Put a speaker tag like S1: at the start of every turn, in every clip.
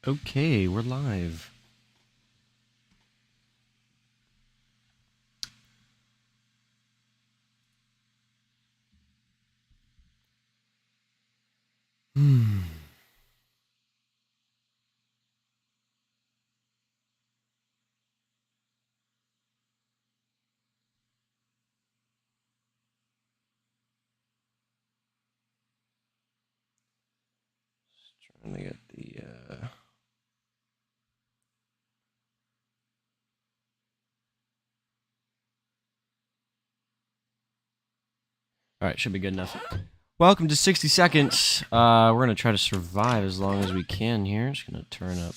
S1: Okay, we're live. Trying to get the Alright, should be good enough. Welcome to 60 Seconds. We're gonna try to survive as long as we can here. Just gonna turn up.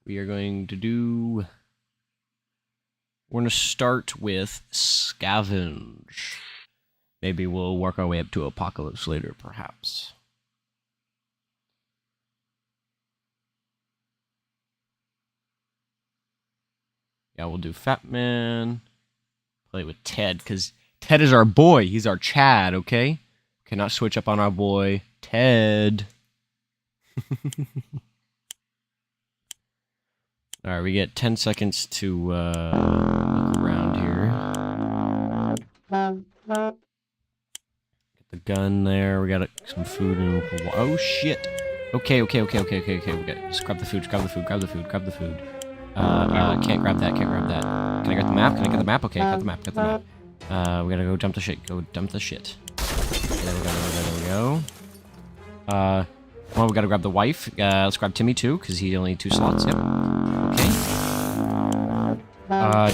S1: We are going to do... We're gonna start with Scavenge. Maybe we'll work our way up to Apocalypse later, perhaps. Yeah, we'll do Fat Man. Play with Ted, because Ted is our boy. He's our Chad, okay? Cannot switch up on our boy, Ted. Alright, we get 10 seconds to look around here. Get the gun there. We got some food and oh shit. Okay. We got just grab the food. Can't grab that. Can I get the map? Okay, got the map. We gotta go dump the shit. There we go. Well, we gotta grab the wife. Let's grab Timmy too, because he only 2 slots. Yep. Okay.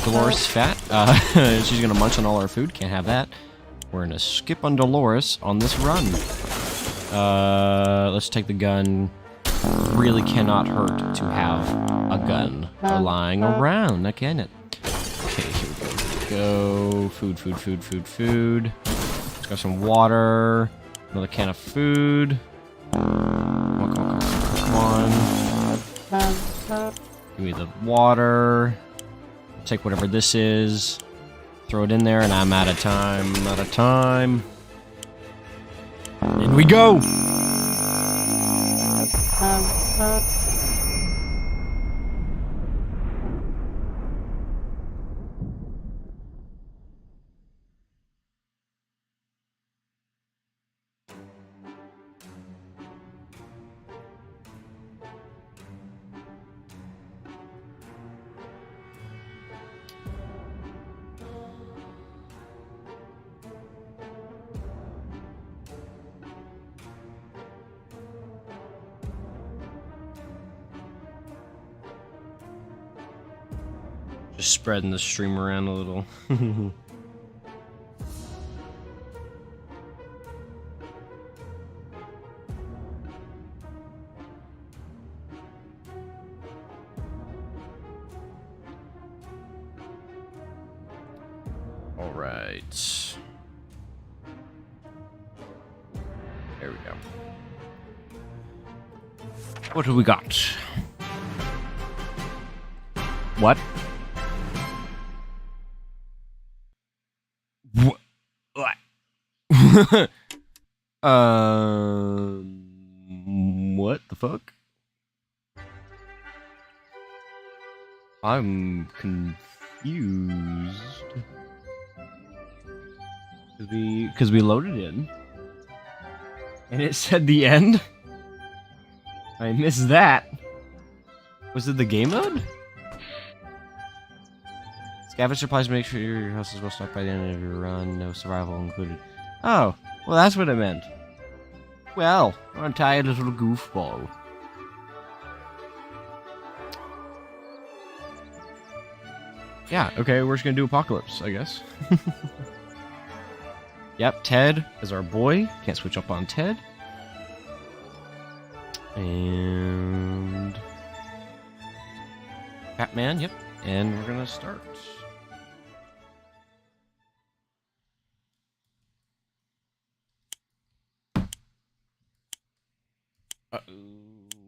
S1: Dolores is fat. She's gonna munch on all our food. Can't have that. We're gonna skip on Dolores on this run. Let's take the gun. Really cannot hurt to have a gun lying around, can it? Okay, here we go. Food. Let's grab some water. Another can of food. Come on. Give me the water. Take whatever this is. Throw it in there, and I'm out of time. In we go! Just spreading the stream around a little. Alright. There we go. What do we got? What? What? What the fuck? I'm confused. Because we loaded in. And it said the end? I missed that. Was it the game mode? Scavenge supplies, make sure your house is well stocked by the end of your run. No survival included. Oh, well that's what it meant. Well, aren't I a little goofball? Yeah, okay, we're just gonna do Apocalypse, I guess. Yep, Ted is our boy. Can't switch up on Ted. And... Batman, yep. And we're gonna start.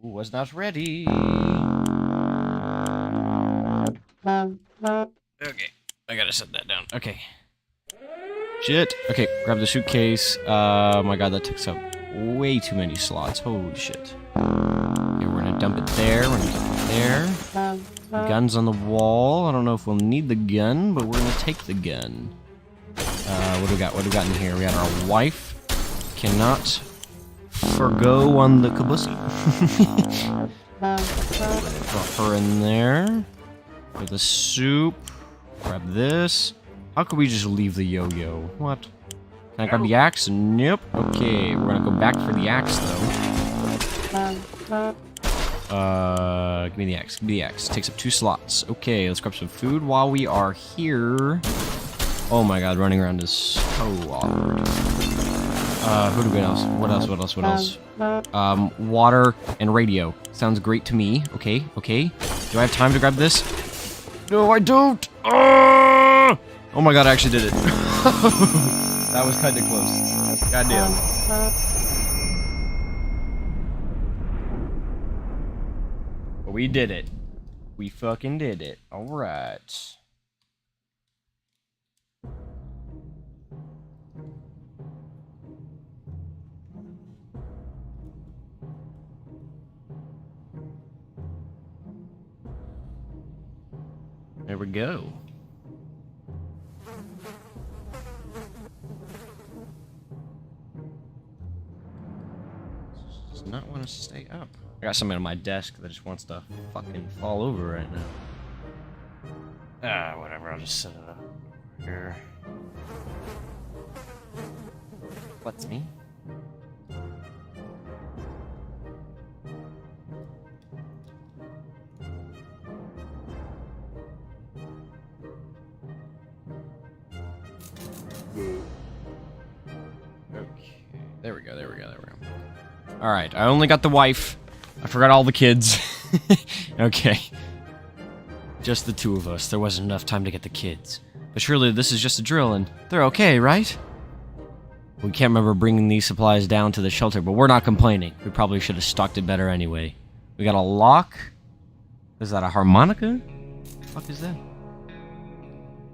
S1: Was not ready. Okay, I gotta set that down. Okay. Shit. Okay, grab the suitcase. Oh my god, that takes up way too many slots. Holy shit. Okay, we're gonna dump it there. We're gonna dump it there. Gun's on the wall. I don't know if we'll need the gun, but we're gonna take the gun. What do we got? What do we got in here? We got our wife. Cannot forgo on the caboose. Drop her in there. For the soup. Grab this. How could we just leave the yo-yo? What? Can I grab the axe? Nope. Okay, we're gonna go back for the axe, though. Give me the axe. Give me the axe. Takes up 2 slots. Okay, let's grab some food while we are here. Oh my god, running around is so awkward. Who do we else? What else? What else? What else? Water and radio. Sounds great to me. Okay, okay. Do I have time to grab this? No, I don't! Oh my god, I actually did it. That was kinda close. Goddamn. But we did it. We fucking did it. Alright. There we go. Does not want to stay up. I got something on my desk that just wants to fucking fall over right now. Ah, whatever. I'll just set it up here. What's me? Okay, there we go, there we go, there we go. Alright, I only got the wife. I forgot all the kids. Okay. Just the 2 of us. There wasn't enough time to get the kids. But surely this is just a drill and they're okay, right? We can't remember bringing these supplies down to the shelter, but we're not complaining. We probably should have stocked it better anyway. We got a lock. Is that a harmonica? What the fuck is that?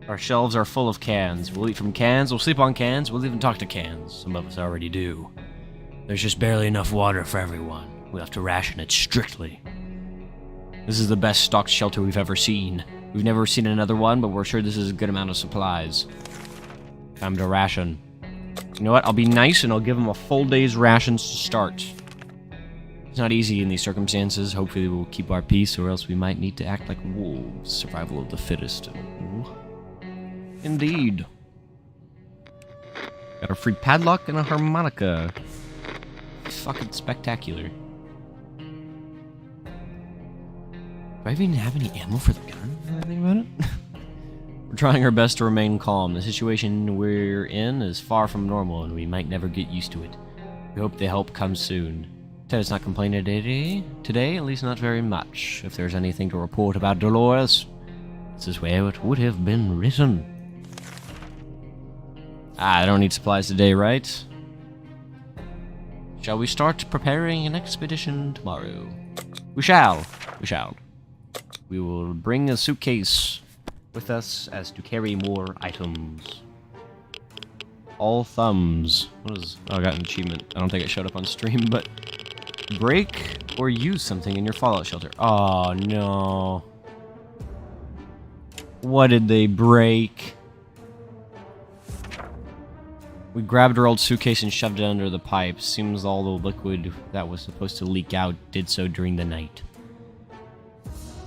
S1: Our shelves are full of cans. We'll eat from cans, we'll sleep on cans, we'll even talk to cans. Some of us already do. There's just barely enough water for everyone. We'll have to ration it strictly. This is the best stocked shelter we've ever seen. We've never seen another one, but we're sure this is a good amount of supplies. Time to ration. You know what? I'll be nice and I'll give them a full day's rations to start. It's not easy in these circumstances. Hopefully we'll keep our peace, or else we might need to act like wolves. Survival of the fittest. Ooh. Indeed. Got a free padlock and a harmonica. Fucking spectacular. Do I even have any ammo for the gun? Now that I think about it? We're trying our best to remain calm. The situation we're in is far from normal, and we might never get used to it. We hope the help comes soon. Ted's not complaining today, at least not very much. If there's anything to report about Dolores, this is where it would have been written. I don't need supplies today, right? Shall we start preparing an expedition tomorrow? We shall. We shall. We will bring a suitcase with us as to carry more items. All thumbs. What is... Oh, I got an achievement. I don't think it showed up on stream, but... Break or use something in your fallout shelter. Oh, no. What did they break? We grabbed our old suitcase and shoved it under the pipe. Seems all the liquid that was supposed to leak out did so during the night.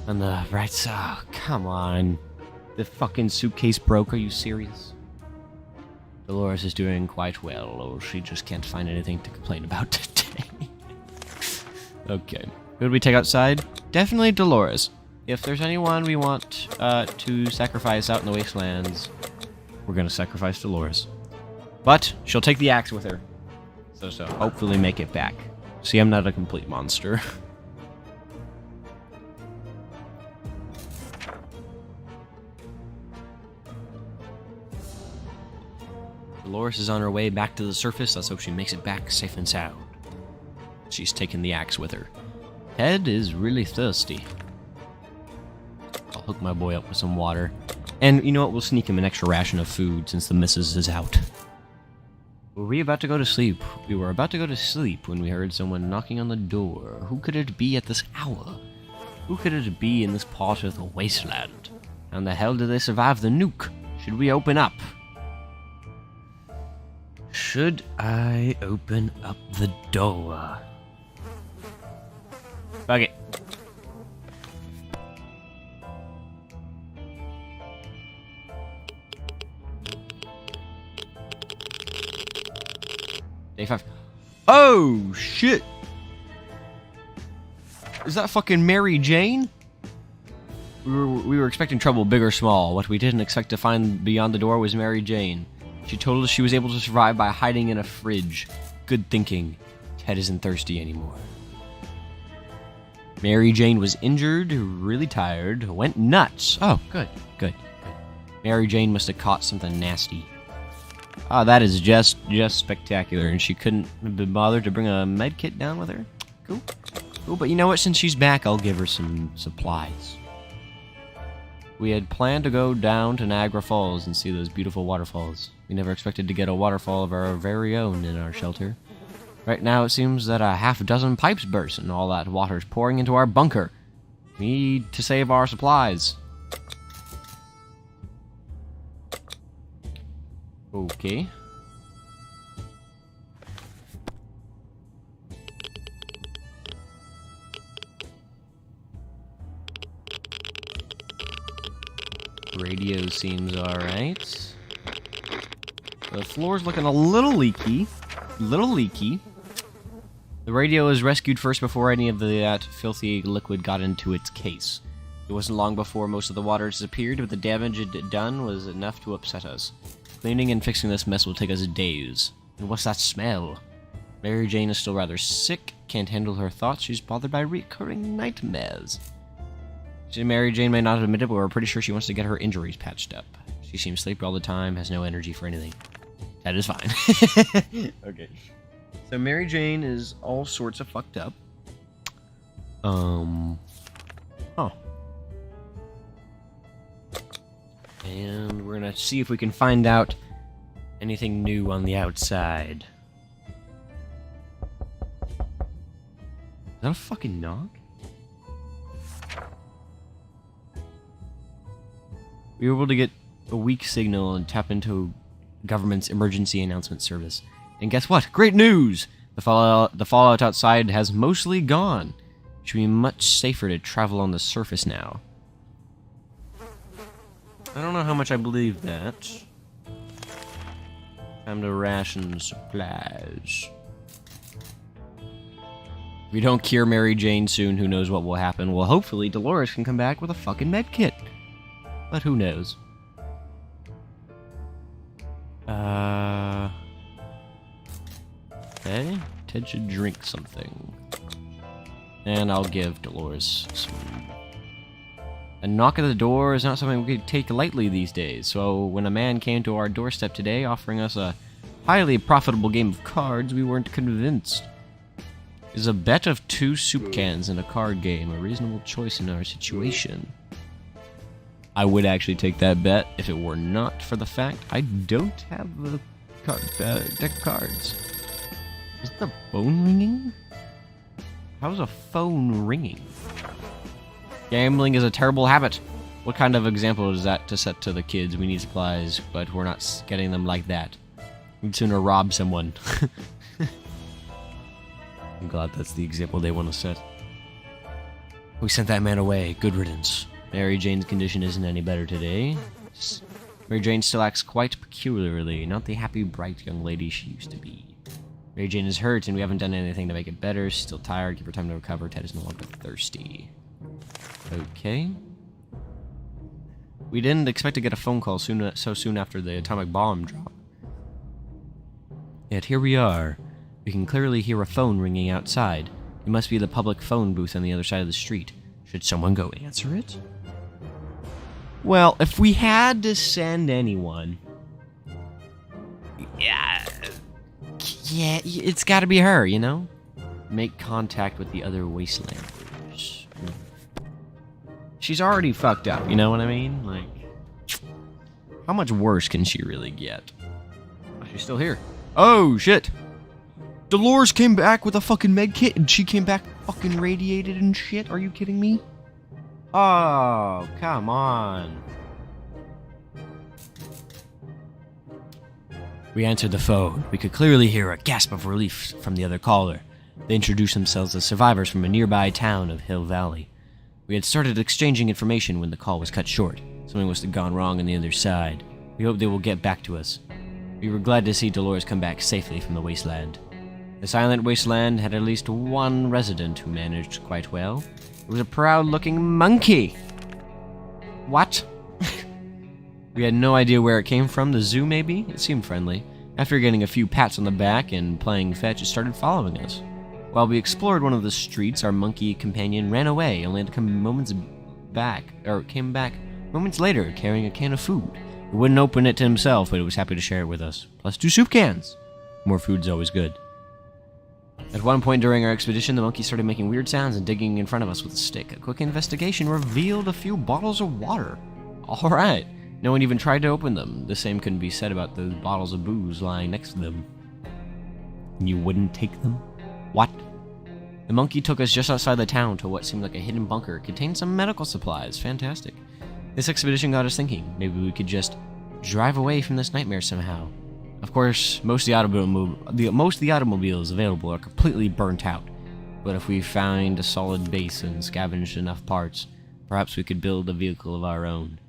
S1: And the right side... Oh, come on. The fucking suitcase broke, are you serious? Dolores is doing quite well, or she just can't find anything to complain about today. Okay. Who did we take outside? Definitely Dolores. If there's anyone we want to sacrifice out in the wastelands, we're gonna sacrifice Dolores. But she'll take the axe with her. So hopefully make it back. See, I'm not a complete monster. Dolores is on her way back to the surface. Let's hope she makes it back safe and sound. She's taken the axe with her. Ted is really thirsty. I'll hook my boy up with some water. And you know what? We'll sneak him an extra ration of food since the missus is out. Were we about to go to sleep? We were about to go to sleep when we heard someone knocking on the door. Who could it be at this hour? Who could it be in this part of the wasteland? How in the hell did they survive the nuke? Should we open up? Should I open up the door? Fuck it. Day 5. Oh, shit! Is that fucking Mary Jane? We were expecting trouble, big or small. What we didn't expect to find beyond the door was Mary Jane. She told us she was able to survive by hiding in a fridge. Good thinking. Ted isn't thirsty anymore. Mary Jane was injured, really tired, went nuts. Oh, good. Mary Jane must have caught something nasty. Ah, that is just spectacular, and she couldn't have been bothered to bring a med kit down with her? Cool, but you know what? Since she's back, I'll give her some supplies. We had planned to go down to Niagara Falls and see those beautiful waterfalls. We never expected to get a waterfall of our very own in our shelter. Right now, it seems that a half-dozen pipes burst and all that water's pouring into our bunker. We need to save our supplies. Okay. Radio seems alright. The floor's looking a little leaky. The radio was rescued first before any of that filthy liquid got into its case. It wasn't long before most of the water disappeared, but the damage it done was enough to upset us. Cleaning and fixing this mess will take us days. And what's that smell? Mary Jane is still rather sick, can't handle her thoughts, she's bothered by recurring nightmares. Mary Jane may not admit it, but we're pretty sure she wants to get her injuries patched up. She seems sleepy all the time, has no energy for anything. That is fine. Okay. So Mary Jane is all sorts of fucked up. Huh. And we're gonna see if we can find out anything new on the outside. Is that a fucking knock? We were able to get a weak signal and tap into government's emergency announcement service. And guess what? Great news! The fallout outside has mostly gone. It should be much safer to travel on the surface now. I don't know how much I believe that. Time to ration supplies. If we don't cure Mary Jane soon, who knows what will happen. Well, hopefully Dolores can come back with a fucking med kit. But who knows? Okay. Ted should drink something. And I'll give Dolores some. A knock at the door is not something we could take lightly these days, so when a man came to our doorstep today offering us a highly profitable game of cards, we weren't convinced. Is a bet of 2 soup cans in a card game a reasonable choice in our situation? I would actually take that bet if it were not for the fact I don't have the deck of cards. Is the phone ringing? How's a phone ringing? Gambling is a terrible habit. What kind of example is that to set to the kids? We need supplies, but we're not getting them like that. We'd sooner rob someone. I'm glad that's the example they want to set. We sent that man away. Good riddance. Mary Jane's condition isn't any better today. Mary Jane still acts quite peculiarly, not the happy, bright young lady she used to be. Mary Jane is hurt, and we haven't done anything to make it better. She's still tired. Give her time to recover. Ted is no longer thirsty. Okay. We didn't expect to get a phone call so soon after the atomic bomb drop. Yet here we are. We can clearly hear a phone ringing outside. It must be the public phone booth on the other side of the street. Should someone go answer it? Well, if we had to send anyone... Yeah, it's gotta be her, you know? Make contact with the other Wastelanders. She's already fucked up, you know what I mean? Like... How much worse can she really get? Oh, she's still here. Oh, shit. Dolores came back with a fucking med kit, and she came back fucking radiated and shit. Are you kidding me? Oh, come on. We answered the phone. We could clearly hear a gasp of relief from the other caller. They introduced themselves as survivors from a nearby town of Hill Valley. We had started exchanging information when the call was cut short. Something must have gone wrong on the other side. We hope they will get back to us. We were glad to see Dolores come back safely from the wasteland. The silent wasteland had at least one resident who managed quite well. It was a proud-looking monkey. What? We had no idea where it came from. The zoo, maybe? It seemed friendly. After getting a few pats on the back and playing fetch, it started following us. While we explored one of the streets, our monkey companion ran away, only to come came back moments later carrying a can of food. He wouldn't open it to himself, but it was happy to share it with us. Plus 2 soup cans. More food's always good. At one point during our expedition, the monkey started making weird sounds and digging in front of us with a stick. A quick investigation revealed a few bottles of water. Alright. No one even tried to open them. The same couldn't be said about those bottles of booze lying next to them. You wouldn't take them? What? The monkey took us just outside the town to what seemed like a hidden bunker. It contained some medical supplies. Fantastic. This expedition got us thinking. Maybe we could just drive away from this nightmare somehow. Of course, most of the automobiles available are completely burnt out. But if we find a solid base and scavenged enough parts, perhaps we could build a vehicle of our own.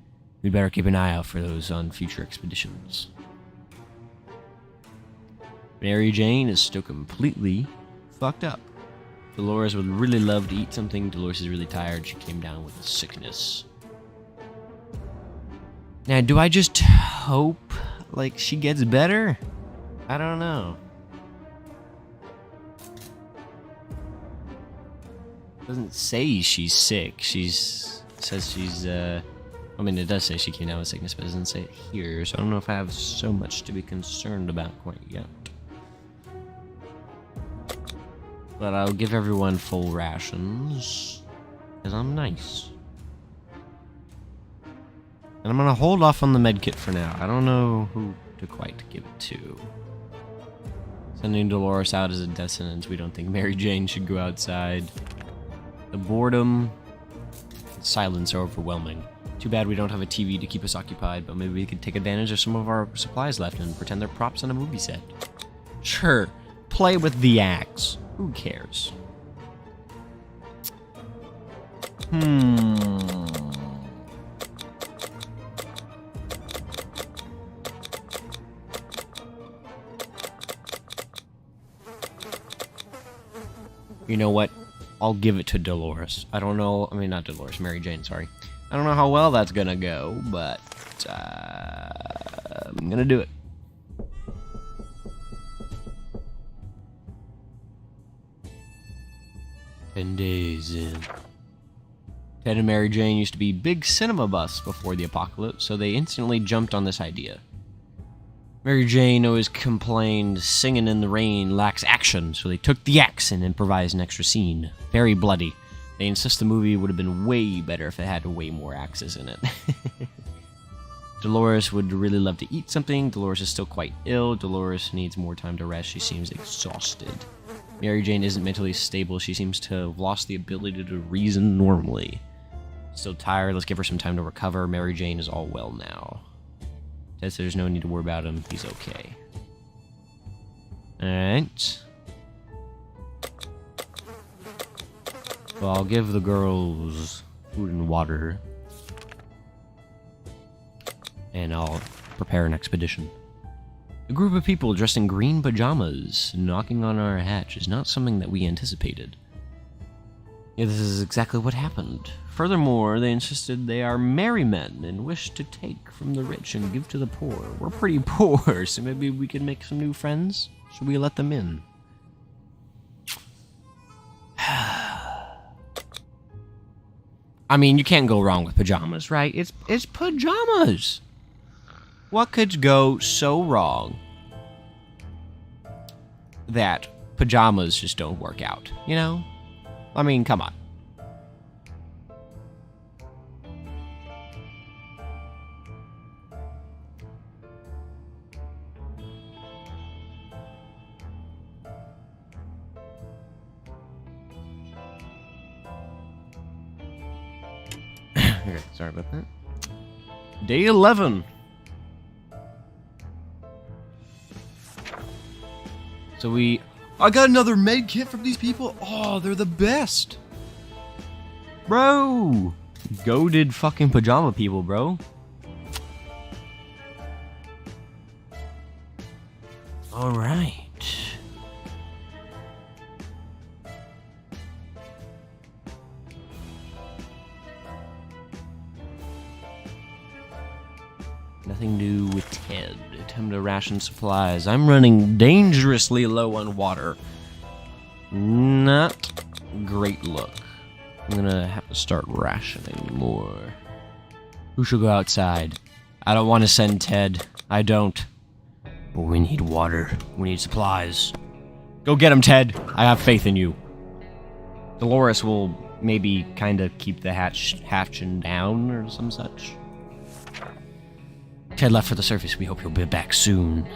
S1: We'd better keep an eye out for those on future expeditions. Mary Jane is still completely fucked up. Dolores would really love to eat something. Dolores is really tired. She came down with a sickness. Now, do I just hope, like, she gets better? I don't know. Doesn't say she's sick. Says she's, I mean, it does say she came down with sickness, but it doesn't say it here, so I don't know if I have so much to be concerned about quite yet. But I'll give everyone full rations, because I'm nice. And I'm gonna hold off on the medkit for now. I don't know who to quite give it to. Sending Dolores out as a death sentence. We don't think Mary Jane should go outside. The boredom and silence are overwhelming. Too bad we don't have a TV to keep us occupied, but maybe we could take advantage of some of our supplies left and pretend they're props on a movie set. Sure, play with the axe. Who cares? You know what? I'll give it to Dolores. I don't know. I mean, not Dolores. Mary Jane, sorry. I don't know how well that's gonna go, but I'm gonna do it. Days in. Ted and Mary Jane used to be big cinema buffs before the apocalypse, so they instantly jumped on this idea. Mary Jane always complained singing in the rain lacks action, so they took the axe and improvised an extra scene. Very bloody. They insist the movie would have been way better if it had way more axes in it. Dolores would really love to eat something. Dolores is still quite ill. Dolores needs more time to rest. She seems exhausted. Mary Jane isn't mentally stable. She seems to have lost the ability to reason normally. Still tired. Let's give her some time to recover. Mary Jane is all well now. Ted says there's no need to worry about him. He's okay. Alright. Well, I'll give the girls food and water. And I'll prepare an expedition. A group of people dressed in green pajamas knocking on our hatch is not something that we anticipated. Yeah, this is exactly what happened. Furthermore, they insisted they are merry men and wish to take from the rich and give to the poor. We're pretty poor, so maybe we could make some new friends? Should we let them in? I mean, you can't go wrong with pajamas, right? It's pajamas! What could go so wrong that pajamas just don't work out, you know? I mean, come on. Okay, sorry about that. Day 11. So
S2: I got another med kit from these people. Oh, they're the best.
S1: Bro! Goated fucking pajama people, bro. Alright. Nothing new with Ted. Time to ration supplies. I'm running dangerously low on water. Not great look. I'm gonna have to start rationing more. Who should go outside? I don't want to send Ted. I don't. But we need water. We need supplies. Go get him, Ted. I have faith in you. Dolores will maybe kind of keep the hatching down or some such. Ted left for the surface. We hope he'll be back soon.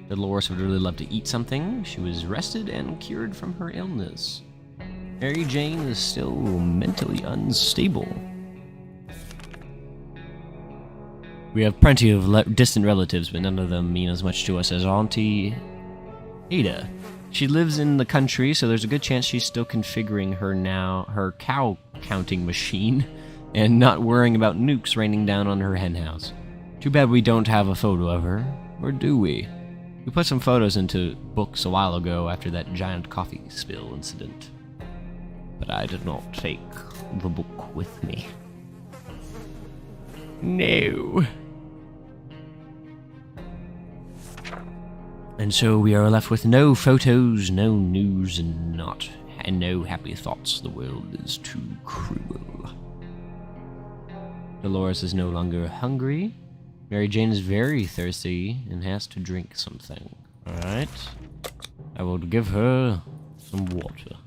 S1: Dolores would really love to eat something. She was rested and cured from her illness. Mary Jane is still mentally unstable. We have plenty of distant relatives, but none of them mean as much to us as Auntie Ada. She lives in the country, so there's a good chance she's still configuring her cow counting machine and not worrying about nukes raining down on her henhouse. Too bad we don't have a photo of her, or do we? We put some photos into books a while ago after that giant coffee spill incident. But I did not take the book with me. No. And so we are left with no photos, no news, and no happy thoughts. The world is too cruel. Dolores is no longer hungry. Mary Jane is very thirsty and has to drink something. Alright. I will give her some water.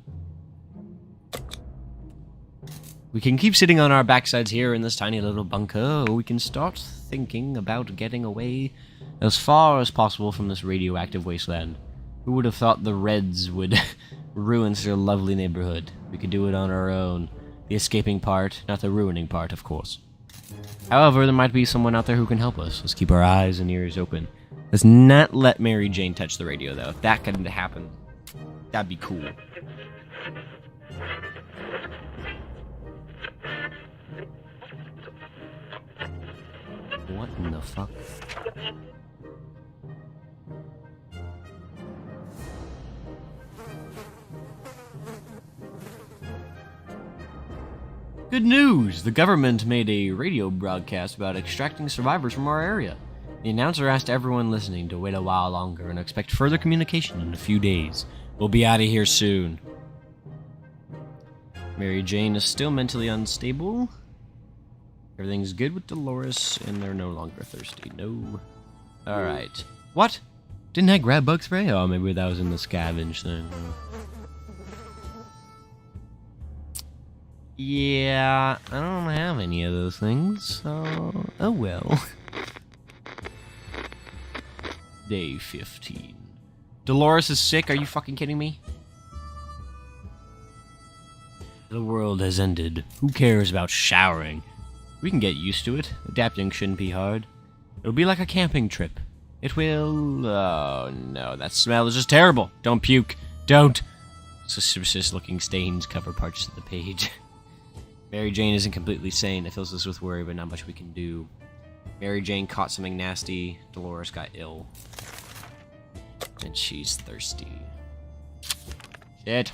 S1: We can keep sitting on our backsides here in this tiny little bunker, or we can start thinking about getting away as far as possible from this radioactive wasteland. Who would have thought the Reds would ruin such a lovely neighborhood? We could do it on our own. The escaping part, not the ruining part, of course. However, there might be someone out there who can help us. Let's keep our eyes and ears open. Let's not let Mary Jane touch the radio, though. If that could happen, that'd be cool. What in the fuck? Good news! The government made a radio broadcast about extracting survivors from our area. The announcer asked everyone listening to wait a while longer and expect further communication in a few days. We'll be out of here soon. Mary Jane is still mentally unstable. Everything's good with Dolores, and they're no longer thirsty. No. Alright. What? Didn't I grab bug spray? Oh, maybe that was in the scavenge thing. Yeah, I don't have any of those things, so... Oh well. Day 15. Dolores is sick, are you fucking kidding me? The world has ended. Who cares about showering? We can get used to it. Adapting shouldn't be hard. It'll be like a camping trip. It will... Oh no, that smell is just terrible. Don't puke. Don't. Suspicious looking stains cover parts of the page. Mary Jane isn't completely sane. It fills us with worry, but not much we can do. Mary Jane caught something nasty. Dolores got ill. And she's thirsty. Shit.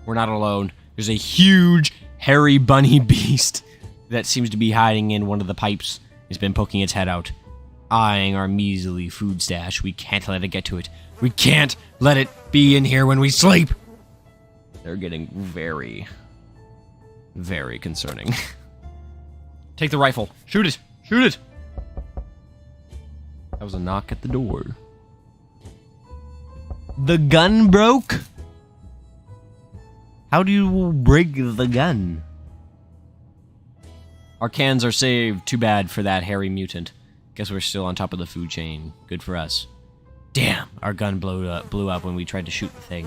S1: We're not alone. There's a huge, hairy bunny beast that seems to be hiding in one of the pipes. It's been poking its head out, eyeing our measly food stash. We can't let it get to it. We can't let it be in here when we sleep. They're getting very, very concerning. Take the rifle. Shoot it. Shoot it. That was a knock at the door. The gun broke? How do you break the gun? Our cans are saved. Too bad for that hairy mutant. Guess we're still on top of the food chain. Good for us. Damn, our gun blew up when we tried to shoot the thing.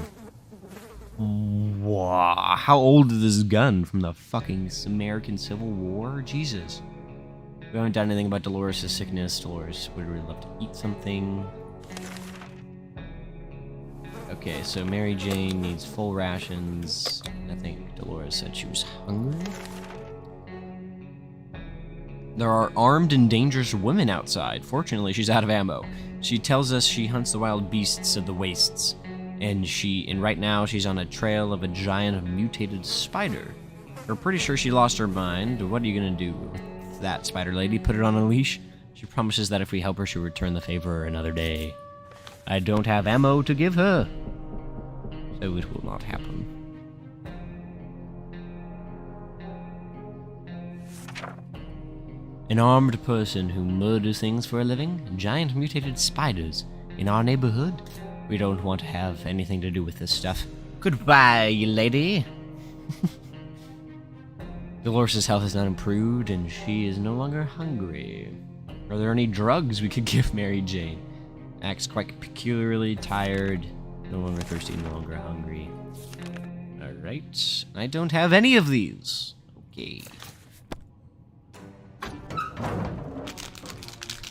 S1: What? how old is this gun? From the fucking American Civil War? Jesus. We haven't done anything about Dolores' sickness. Dolores would really love to eat something. Okay, so Mary Jane needs full rations. I think Dolores said she was hungry. There are armed and dangerous women outside. Fortunately, she's out of ammo. She tells us she hunts the wild beasts of the wastes. And right now she's on a trail of a giant mutated spider. We're pretty sure she lost her mind. What are you gonna do with that, spider lady? Put it on a leash? She promises that if we help her, she'll return the favor another day. I don't have ammo to give her, so it will not happen. An armed person who murders things for a living? Giant mutated spiders in our neighborhood? We don't want to have anything to do with this stuff. Goodbye, lady. Dolores' health has not improved, and she is no longer hungry. Are there any drugs we could give Mary Jane? Acts quite peculiarly tired, no longer thirsty, no longer hungry. Alright, I don't have any of these. Okay.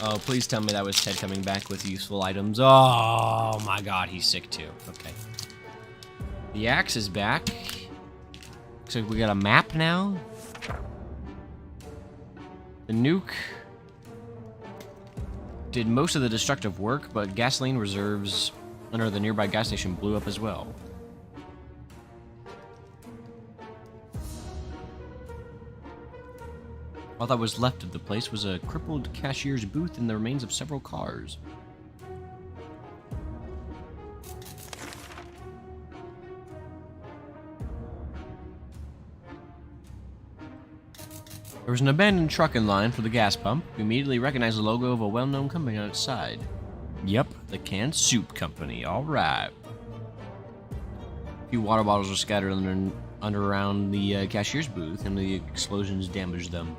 S1: Oh, please tell me that was Ted coming back with useful items. Oh my god, he's sick too. Okay. The axe is back. Looks like we got a map now. The nuke did most of the destructive work, but gasoline reserves under the nearby gas station blew up as well. All that was left of the place was a crippled cashier's booth and the remains of several cars. There was an abandoned truck in line for the gas pump. We immediately recognized the logo of a well-known company on its side. Yep, the Canned Soup Company. All right. A few water bottles were scattered around the cashier's booth, and the explosions damaged them.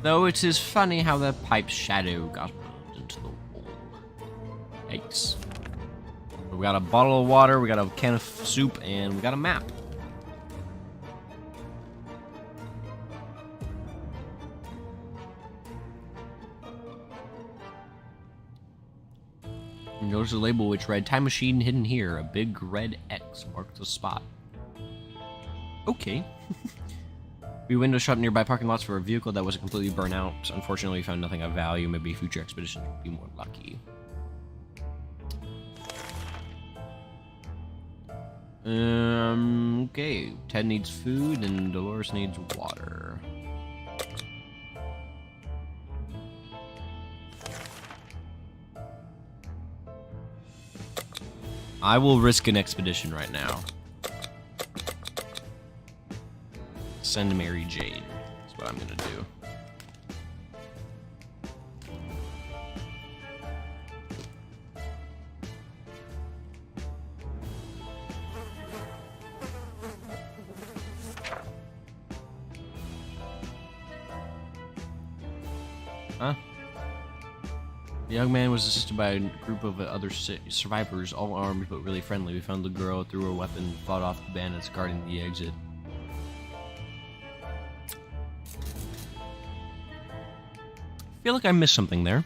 S1: Though it is funny how the pipe's shadow got burned into the wall. Yikes. We got a bottle of water, we got a can of soup, and we got a map. And notice a label which read "Time Machine hidden here." A big red X marked the spot. Okay. We window shop nearby parking lots for a vehicle that wasn't completely burnt out. Unfortunately, we found nothing of value. Maybe future expeditions will be more lucky. Okay. Ted needs food and Dolores needs water. I will risk an expedition right now. Send Mary Jane. That's what I'm gonna do. Huh? The young man was assisted by a group of other survivors, all armed but really friendly. We found the girl, threw her weapon, fought off the bandits guarding the exit. I feel like I missed something there.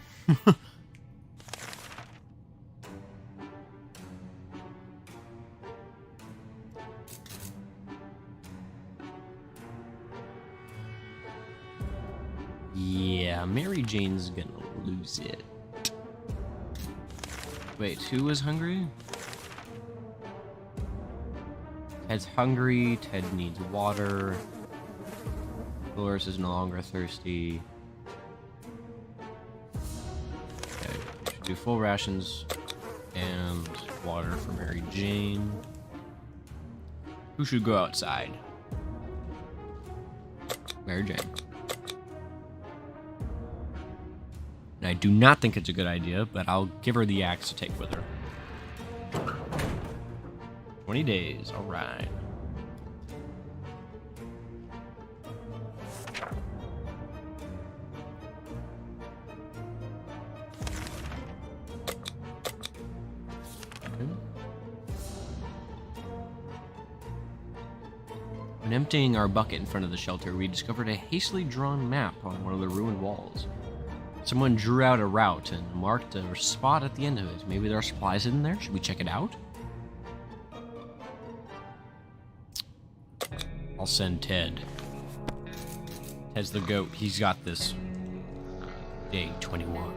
S1: Yeah, Mary Jane's gonna lose it. Wait, who was hungry? Ted's hungry, Ted needs water. Dolores is no longer thirsty. Okay, we should do full rations and water for Mary Jane. Who should go outside? Mary Jane. I do not think it's a good idea, but I'll give her the axe to take with her. 20 days, alright. When emptying our bucket in front of the shelter, we discovered a hastily drawn map on one of the ruined walls. Someone drew out a route and marked a spot at the end of it. Maybe there are supplies in there? Should we check it out? I'll send Ted. Ted's the goat. He's got this. Day 21.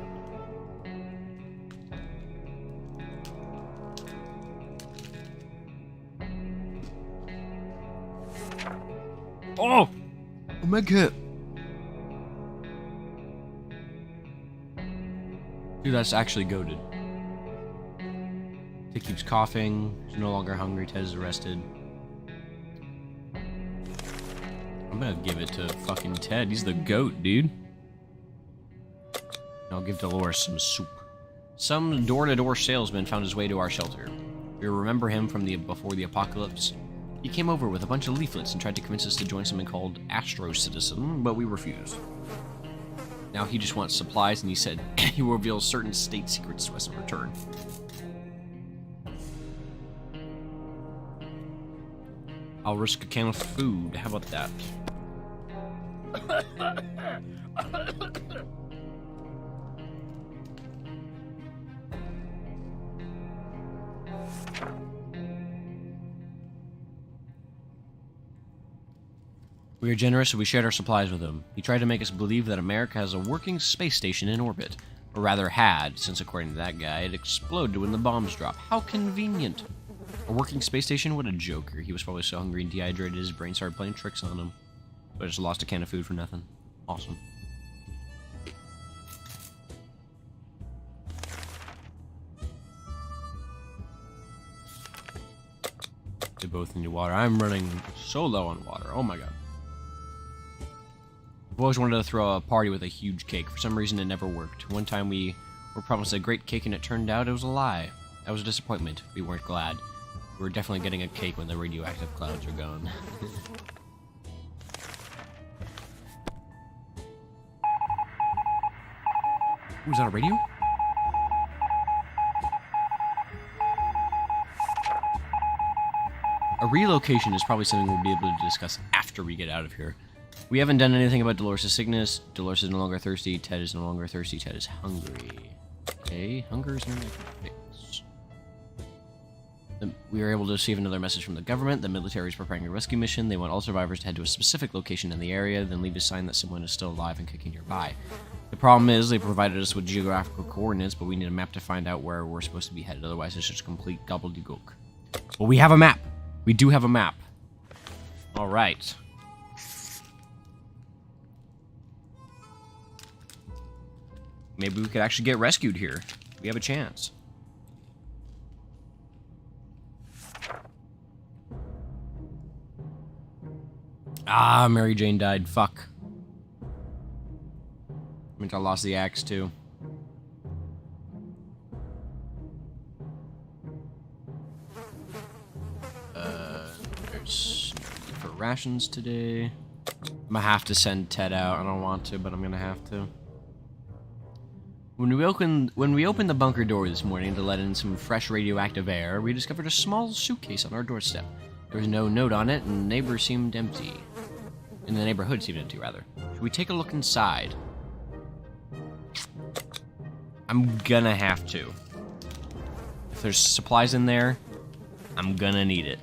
S1: Oh!
S2: A med kit.
S1: Dude, that's actually goated. Ted keeps coughing. He's no longer hungry. Ted is arrested. I'm gonna give it to fucking Ted. He's the goat, dude. I'll give Dolores some soup. Some door-to-door salesman found his way to our shelter. We remember him from before the apocalypse. He came over with a bunch of leaflets and tried to convince us to join something called Astro Citizen, but we refused. Now he just wants supplies, and he said he will reveal certain state secrets to us in return. I'll risk a can of food. How about that? We are generous, so we shared our supplies with him. He tried to make us believe that America has a working space station in orbit. Or rather had, since according to that guy, it exploded when the bombs dropped. How convenient. A working space station? What a joker. He was probably so hungry and dehydrated his brain started playing tricks on him. But I just lost a can of food for nothing. Awesome. They both need water. I'm running so low on water. Oh my god. I've always wanted to throw a party with a huge cake. For some reason, it never worked. One time we were promised a great cake and it turned out it was a lie. That was a disappointment. We weren't glad. We were definitely getting a cake when the radioactive clouds are gone. Ooh, is that a radio? A relocation is probably something we'll be able to discuss after we get out of here. We haven't done anything about Dolores' sickness. Dolores is no longer thirsty. Ted is no longer thirsty. Ted is hungry. Okay, hunger is something I can fix. We were able to receive another message from the government. The military is preparing a rescue mission. They want all survivors to head to a specific location in the area, then leave a sign that someone is still alive and kicking nearby. The problem is they provided us with geographical coordinates, but we need a map to find out where we're supposed to be headed. Otherwise, it's just complete gobbledygook. Well, we have a map. We do have a map. All right. Maybe we could actually get rescued here. We have a chance. Ah, Mary Jane died. Fuck. I mean, I lost the axe, too. There's need for rations today. I'm gonna have to send Ted out. I don't want to, but I'm gonna have to. When we opened the bunker door this morning to let in some fresh radioactive air, we discovered a small suitcase on our doorstep. There was no note on it, and the neighborhood seemed empty, rather. Should we take a look inside? I'm gonna have to. If there's supplies in there, I'm gonna need it.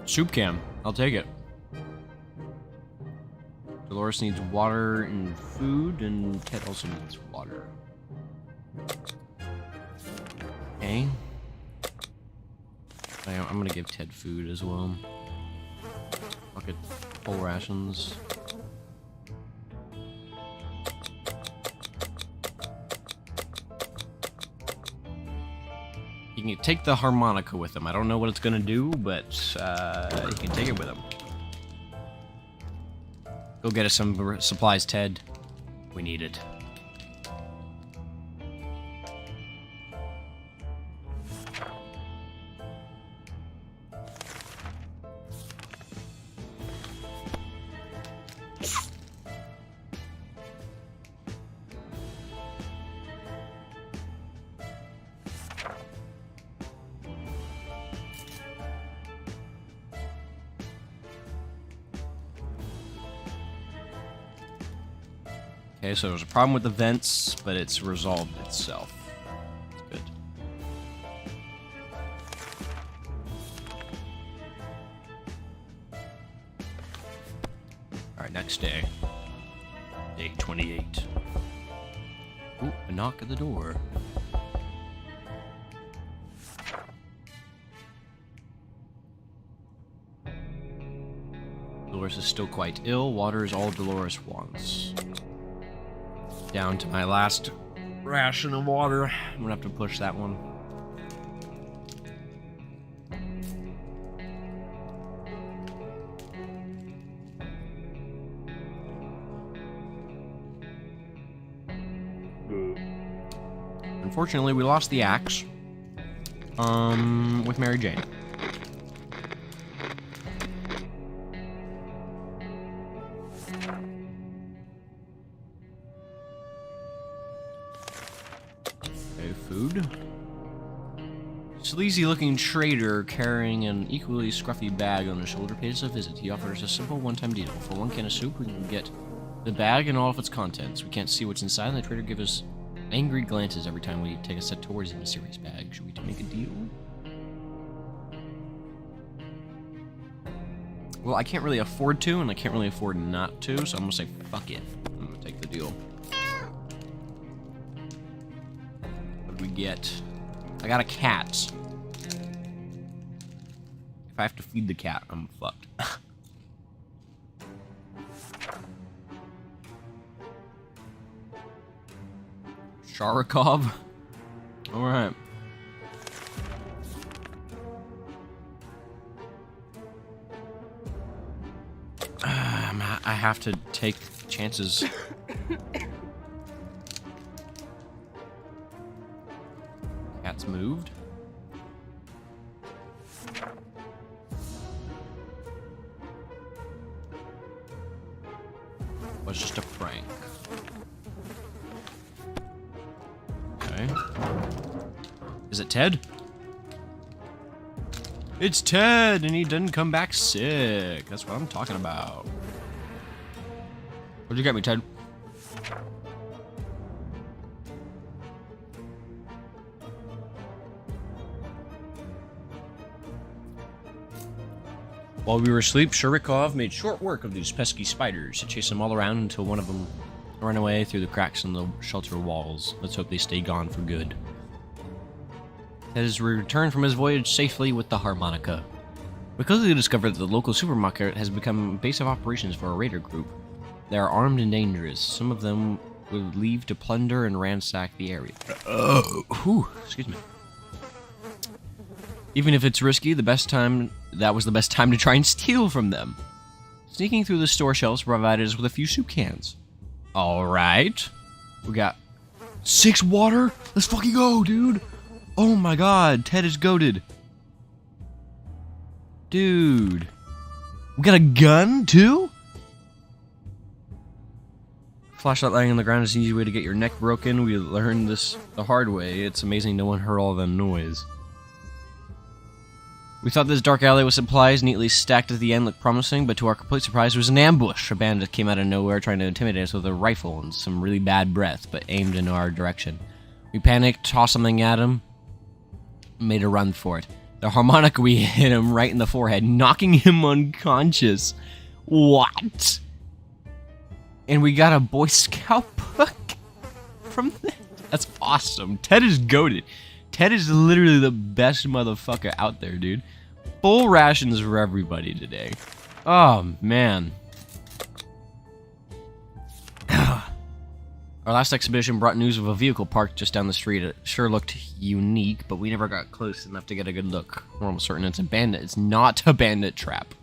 S1: Soup can. I'll take it. Dolores needs water and food, and Ted also needs water. Okay. I'm gonna give Ted food as well. Bucket full rations. He can take the harmonica with him. I don't know what it's gonna do, but he can take it with him. Go get us some supplies, Ted. We need it. Okay, so there's a problem with the vents, but it's resolved itself. That's good. Alright, next day. Day 28. Ooh, a knock at the door. Dolores is still quite ill. Water is all Dolores wants. Down to my last ration of water. I'm gonna have to push that one. Unfortunately, we lost the axe. With Mary Jane. Okay, food. Sleazy-looking trader carrying an equally scruffy bag on his shoulder pays us a visit. He offers a simple one-time deal. For 1 can of soup, we can get the bag and all of its contents. We can't see what's inside, and the trader gives us angry glances every time we take a step towards the mysterious bag. Should we make a deal? Well, I can't really afford to, and I can't really afford not to, so I'm gonna say fuck it. I'm gonna take the deal. What do we get? I got a cat. If I have to feed the cat, I'm fucked. Sharikov? Alright. I have to take chances. Cat's moved. Was just a prank. Okay. Is it Ted? It's Ted, and he didn't come back sick. That's what I'm talking about. What'd you get me, Ted? While we were asleep, Sharikov made short work of these pesky spiders. He chased them all around until one of them ran away through the cracks in the shelter walls. Let's hope they stay gone for good. Ted has returned from his voyage safely with the harmonica. We quickly discovered that the local supermarket has become a base of operations for a raider group. They are armed and dangerous. Some of them would leave to plunder and ransack the area. Excuse me. Even if it's risky, that was the best time to try and steal from them. Sneaking through the store shelves provided us with a few soup cans. Alright. We got 6 water? Let's fucking go, dude! Oh my god, Ted is goated. Dude. We got a gun, too? Flashlight lying on the ground is an easy way to get your neck broken. We learned this the hard way. It's amazing no one heard all that noise. We thought this dark alley with supplies neatly stacked at the end looked promising, but to our complete surprise, it was an ambush. A bandit came out of nowhere trying to intimidate us with a rifle and some really bad breath, but aimed in our direction. We panicked, tossed something at him, made a run for it. The harmonica, we hit him right in the forehead, knocking him unconscious. What? And we got a Boy Scout book from that? That's awesome. Ted is goated. Ted is literally the best motherfucker out there, dude. Full rations for everybody today. Oh, man. Our last exhibition brought news of a vehicle parked just down the street. It sure looked unique, but we never got close enough to get a good look. We're almost certain it's a bandit. It's not a bandit trap.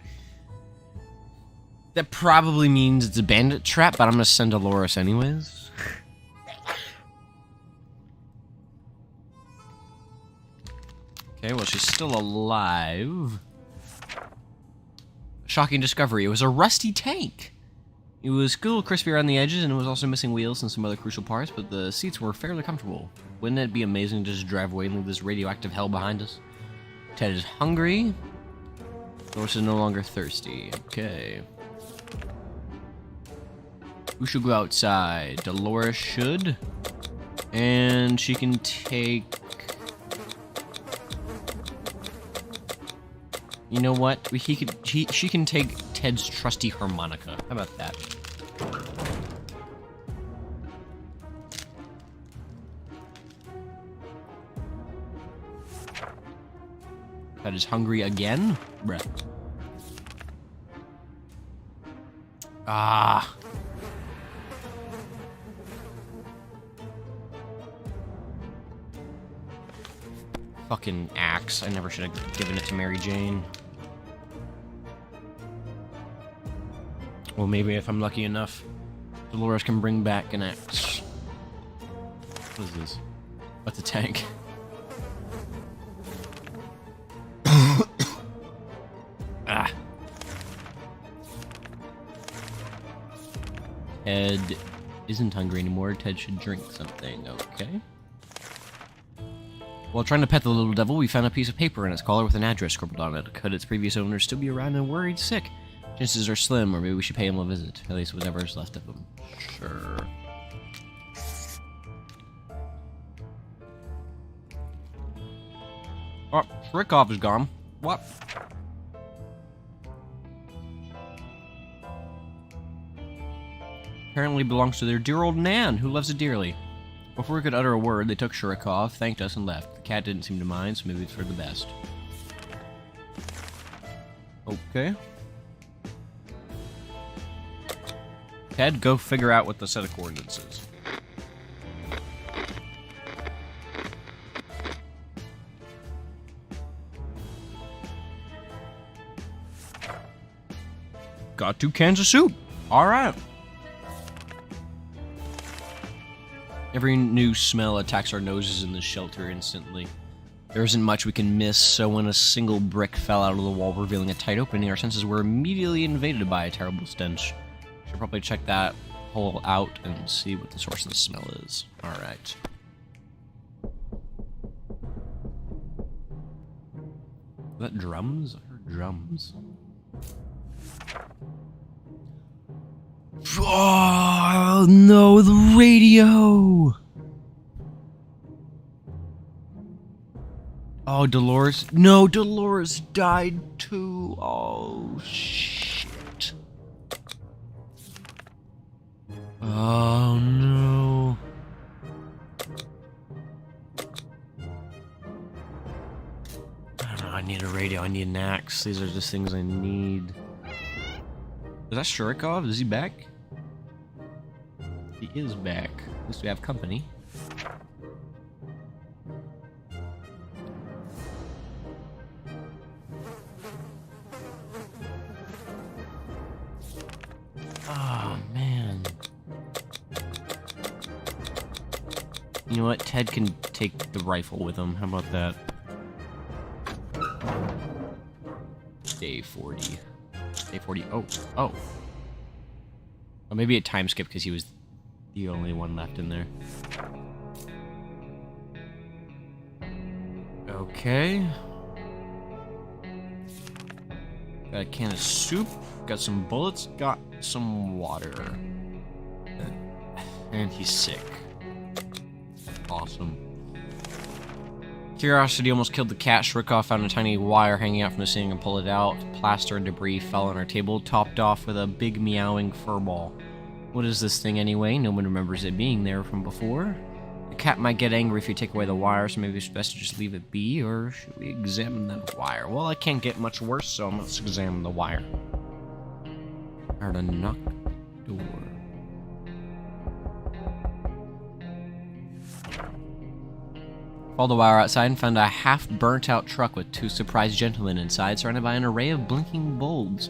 S1: That probably means it's a bandit trap, but I'm gonna send Dolores anyways. Okay, well, she's still alive. Shocking discovery. It was a rusty tank. It was a little crispy around the edges, and it was also missing wheels and some other crucial parts, but the seats were fairly comfortable. Wouldn't it be amazing to just drive away and leave this radioactive hell behind us? Ted is hungry. Dolores is no longer thirsty. Okay. Who should go outside? Dolores should. And she can take... You know what? She can take Ted's trusty harmonica. How about that? Ted is hungry again? Bruh. Ah. Fucking axe. I never should have given it to Mary Jane. Well, maybe if I'm lucky enough, Dolores can bring back an axe. What is this? What's a tank? Ah. Ted isn't hungry anymore. Ted should drink something. Okay. While trying to pet the little devil, we found a piece of paper in its collar with an address scribbled on it. Could its previous owner still be around and worried sick? Chances are slim, or maybe we should pay him a visit. At least whatever is left of him. Sure. Oh, Shrikov is gone. What? Apparently belongs to their dear old Nan, who loves it dearly. Before we could utter a word, they took Shurikov, thanked us, and left. The cat didn't seem to mind, so maybe it's for the best. Okay. Ted, go figure out what the set of coordinates is. Got 2 cans of soup. Alright. Every new smell attacks our noses in this shelter instantly. There isn't much we can miss, so when a single brick fell out of the wall revealing a tight opening, our senses were immediately invaded by a terrible stench. Should probably check that hole out and see what the source of the smell is. Alright. Is that drums? I heard drums. Oh no, the radio! Oh, Dolores. No, Dolores died too. Oh, shit. Oh no. I don't know, I need a radio, I need an axe. These are just things I need. Is that Shurikov? Is he back? He is back. At least we have company. Oh, man. You know what? Ted can take the rifle with him. How about that? Day 40. Day 40. Oh. Oh. Oh, maybe a time skip because he was the only one left in there. Okay. Got a can of soup. Got some bullets. Got some water. And he's sick. Awesome. Curiosity almost killed the cat. Shurikov found a tiny wire hanging out from the ceiling and pulled it out. Plaster and debris fell on our table, topped off with a big meowing fur ball. What is this thing anyway? No one remembers it being there from before. The cat might get angry if you take away the wire, so maybe it's best to just leave it be, or should we examine that wire? Well, it can't get much worse, so let's examine the wire. I heard a knock door. Followed the wire outside and found a half-burnt-out truck with 2 surprised gentlemen inside, surrounded by an array of blinking bulbs.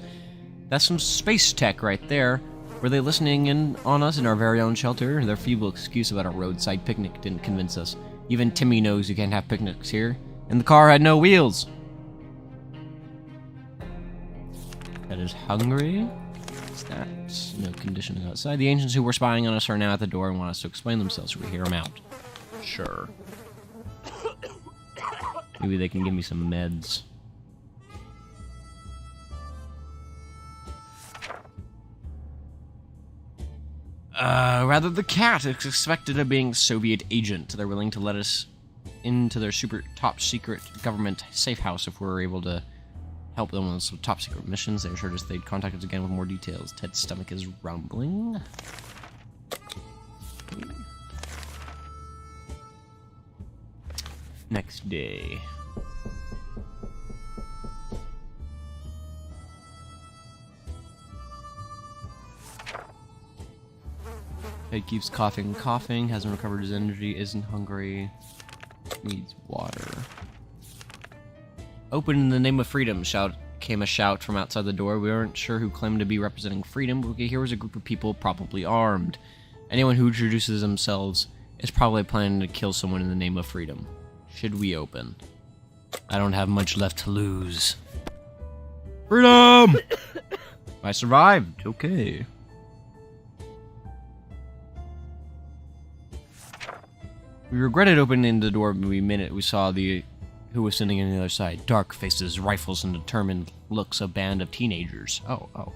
S1: That's some space tech right there. Were they listening in on us in our very own shelter? Their feeble excuse about a roadside picnic didn't convince us. Even Timmy knows you can't have picnics here. And the car had no wheels. That is hungry. What's that? No conditioning outside. The ancients who were spying on us are now at the door and want us to explain themselves, so we hear them out. Sure. Maybe they can give me some meds. Rather the cat is suspected of being a Soviet agent. They're willing to let us into their super top secret government safe house if we're able to help them with some top secret missions. They assured us they'd contact us again with more details. Ted's stomach is rumbling. Next day. Ted keeps coughing, hasn't recovered his energy, isn't hungry, needs water. Open in the name of freedom, came a shout from outside the door. We weren't sure who claimed to be representing freedom, but here was a group of people probably armed. Anyone who introduces themselves is probably planning to kill someone in the name of freedom. Should we open? I don't have much left to lose. Freedom! I survived. Okay. We regretted opening the door the minute we saw who was sitting on the other side. Dark faces, rifles, and determined looks, a band of teenagers. Oh.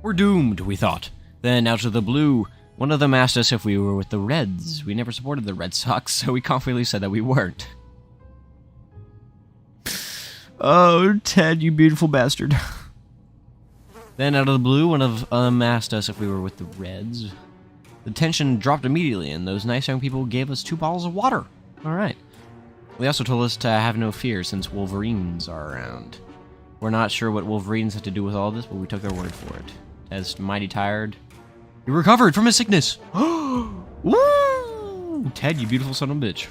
S1: We're doomed, we thought. Then, out of the blue, one of them asked us if we were with the Reds. We never supported the Red Sox, so we confidently said that we weren't. Oh, Ted, you beautiful bastard. Then, out of the blue, one of them asked us if we were with the Reds. The tension dropped immediately, and those nice young people gave us 2 bottles of water. Alright. They also told us to have no fear, since Wolverines are around. We're not sure what Wolverines have to do with all this, but we took their word for it. Ted's mighty tired. He recovered from his sickness! Woo! Ted, you beautiful son of a bitch.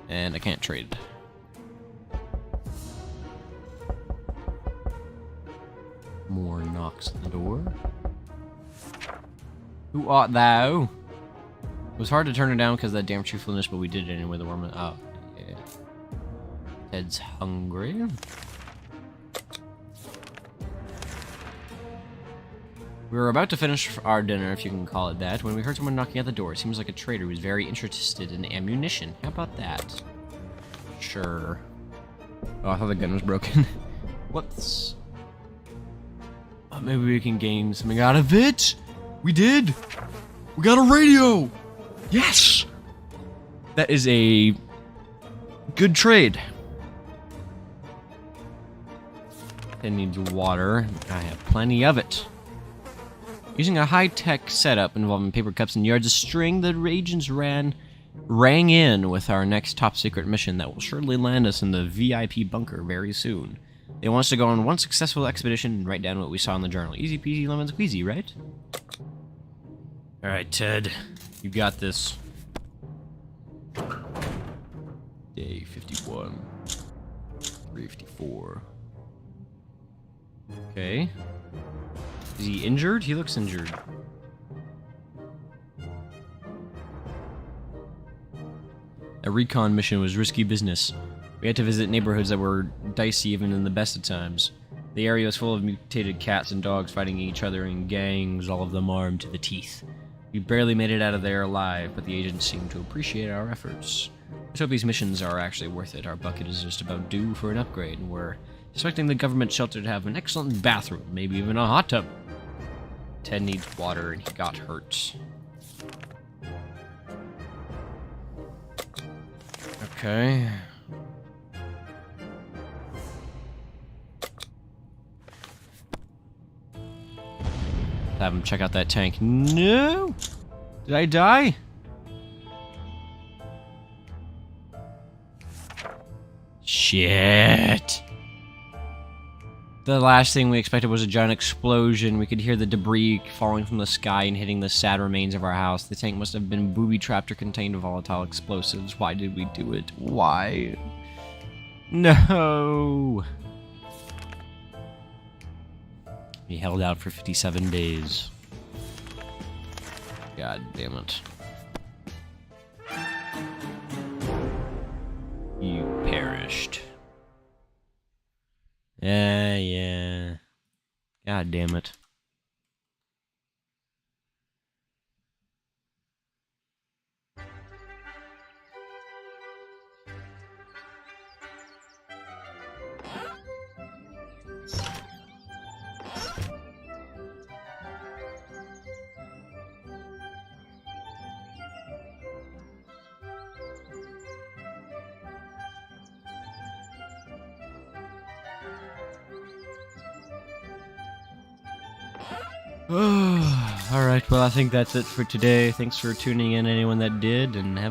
S1: And I can't trade. More knocks at the door. Who art thou? It was hard to turn it down because of that damn truthfulness, but we did it anyway. The worm. Oh, yeah. Ted's hungry. We were about to finish our dinner, if you can call it that, when we heard someone knocking at the door. It seems like a trader who's very interested in ammunition. How about that? Sure. Oh, I thought the gun was broken. Whoops. Oh, maybe we can gain something out of it. We did. We got a radio. Yes. That is a good trade. It needs water. I have plenty of it. Using a high-tech setup involving paper cups and yards of string, the agents rang in with our next top-secret mission that will surely land us in the VIP bunker very soon. They want us to go on one successful expedition and write down what we saw in the journal. Easy peasy lemon squeezy, right? Alright, Ted. You got this. Day 51. 354. Okay. Is he injured? He looks injured. A recon mission was risky business. We had to visit neighborhoods that were dicey even in the best of times. The area was full of mutated cats and dogs fighting each other in gangs, all of them armed to the teeth. We barely made it out of there alive, but the agents seemed to appreciate our efforts. Let's hope these missions are actually worth it. Our bucket is just about due for an upgrade, and we're expecting the government shelter to have an excellent bathroom, maybe even a hot tub. Ted needs water, and he got hurt. Okay. Have him check out that tank. No! Did I die? Shit! The last thing we expected was a giant explosion. We could hear the debris falling from the sky and hitting the sad remains of our house. The tank must have been booby-trapped or contained volatile explosives. Why did we do it? Why? No! He held out for 57 days. God damn it. You perished. Yeah. God damn it. Alright, well, I think that's it for today. Thanks for tuning in, anyone that did, and have